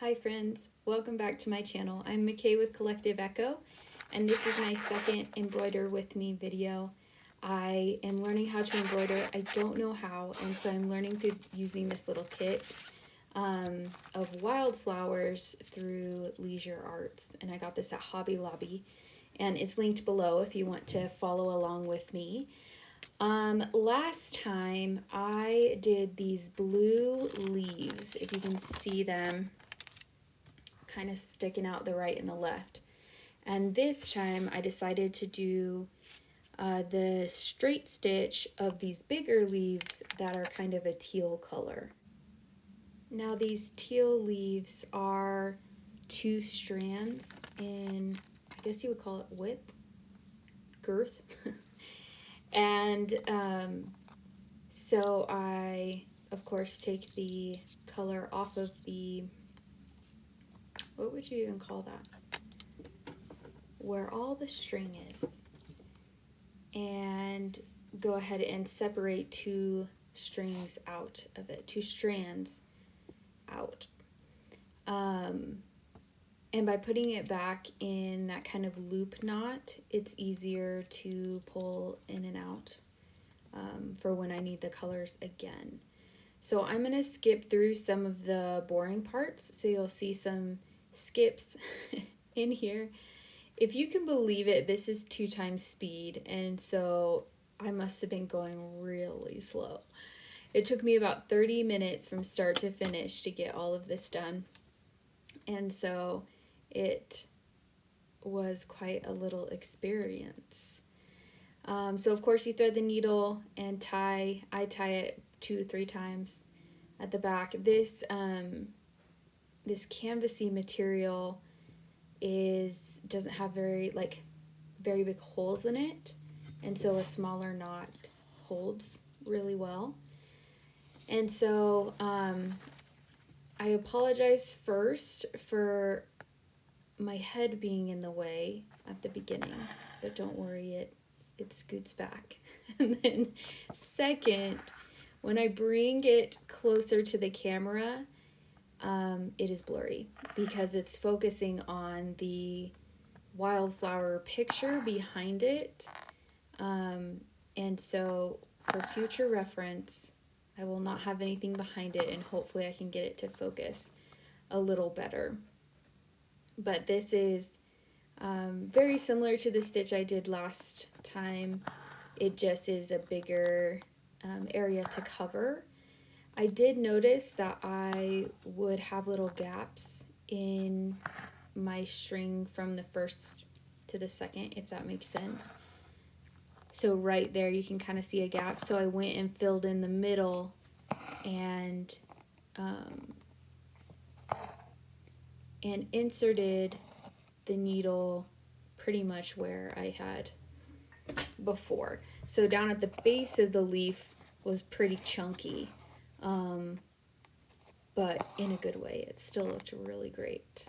Hi friends, welcome back to my channel. I'm McKay with Collective Echo, and this is my second Embroider with Me video. I am learning how to embroider. I don't know how, and so I'm learning through using this little kit of Wildflowers through Leisure Arts, and I got this at Hobby Lobby, and it's linked below if you want to follow along with me. Last time I did these blue leaves, if you can see them kind of sticking out the right and the left. And this time I decided to do the straight stitch of these bigger leaves that are kind of a teal color. Now these teal leaves are 2 strands in, I guess you would call it width, girth. And so I, of course, take the color off of the, what would you even call that? Where all the string is. And go ahead and separate 2 strings out of it, 2 strands out. And by putting it back in that kind of loop knot, it's easier to pull in and out for when I need the colors again. So I'm going to skip through some of the boring parts, so you'll see some skips in here. If you can believe it, this is 2 times speed, and so I must have been going really slow. It took me about 30 minutes from start to finish to get all of this done, and so it was quite a little experience. So of course you thread the needle and tie. I tie it 2 to 3 times at the back. This this canvasy material doesn't have very big holes in it, and so a smaller knot holds really well. And so I apologize first for my head being in the way at the beginning, but don't worry, it scoots back. And then second, when I bring it closer to the camera, it is blurry because it's focusing on the wildflower picture behind it. And so for future reference, I will not have anything behind it, and hopefully I can get it to focus a little better. But this is very similar to the stitch I did last time. It just is a bigger area to cover. I did notice that I would have little gaps in my string from the first to the second, if that makes sense. So right there you can kind of see a gap. So I went and filled in the middle and inserted the needle pretty much where I had before. So down at the base of the leaf was pretty chunky, but in a good way. It still looked really great.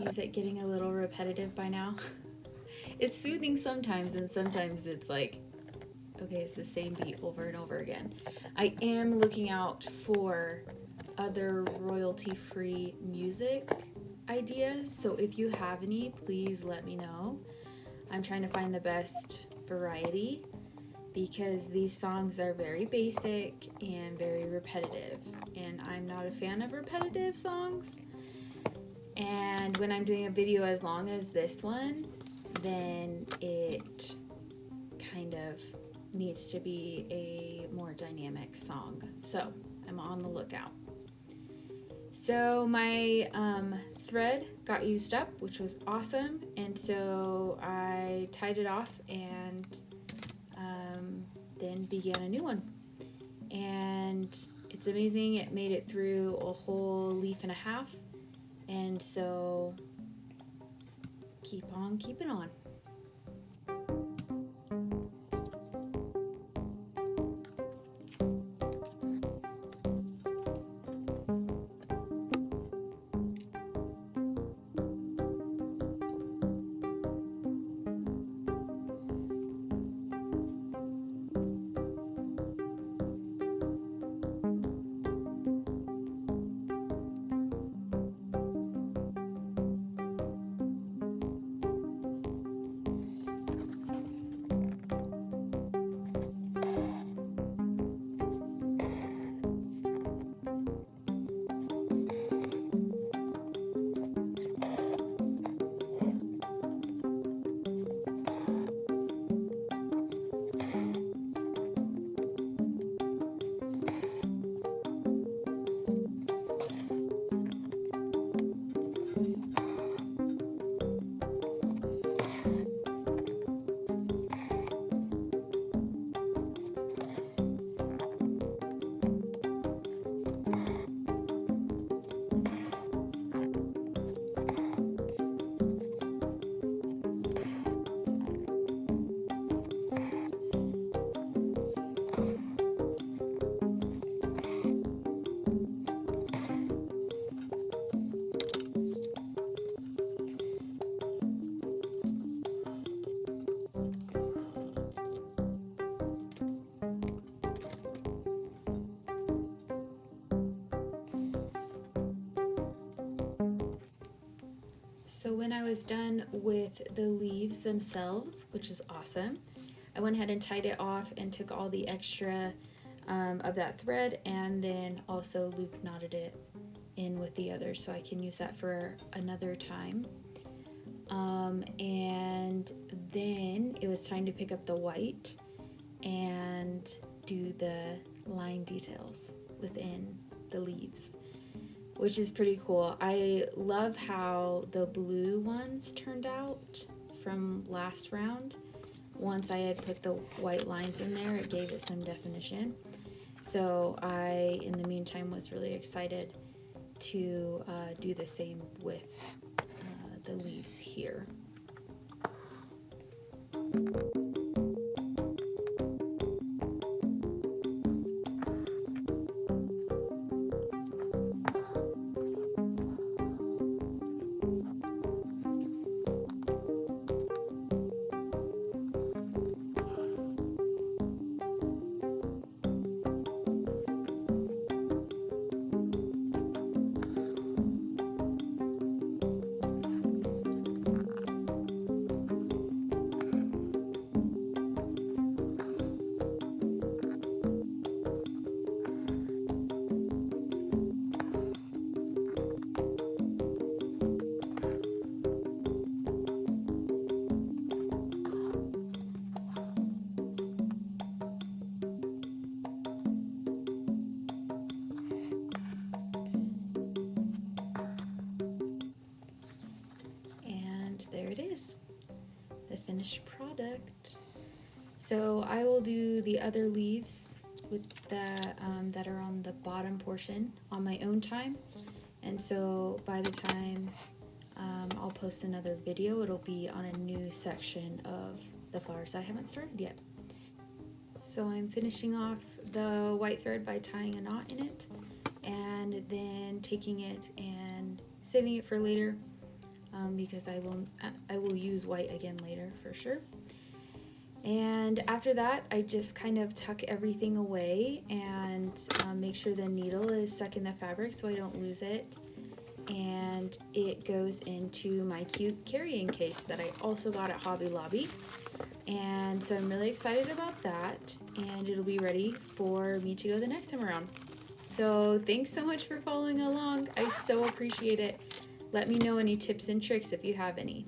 is it getting a little repetitive by now? It's soothing sometimes, and sometimes it's like, okay, it's the same beat over and over again. I am looking out for other royalty-free music ideas, so if you have any, please let me know. I'm trying to find the best variety because these songs are very basic and very repetitive, and I'm not a fan of repetitive songs. And when I'm doing a video as long as this one, then it kind of needs to be a more dynamic song. So I'm on the lookout. So my thread got used up, which was awesome, and so I tied it off and then began a new one. And it's amazing, it made it through a whole leaf and a half, and so keep on keeping on. So when I was done with the leaves themselves, which is awesome, I went ahead and tied it off and took all the extra of that thread and then also loop knotted it in with the others so I can use that for another time. And then it was time to pick up the white and do the line details within the leaves, which is pretty cool. I love how the blue ones turned out from last round. Once I had put the white lines in there, it gave it some definition. So I, in the meantime, was really excited to do the same with the leaves here. There it is, the finished product. So I will do the other leaves with that are on the bottom portion on my own time, and so by the time I'll post another video, it'll be on a new section of the flowers I haven't started yet. So I'm finishing off the white thread by tying a knot in it and then taking it and saving it for later. because I will use white again later for sure. And after that, I just kind of tuck everything away and make sure the needle is stuck in the fabric so I don't lose it. And it goes into my cute carrying case that I also got at Hobby Lobby. And so I'm really excited about that, and it'll be ready for me to go the next time around. So thanks so much for following along. I so appreciate it. Let me know any tips and tricks if you have any.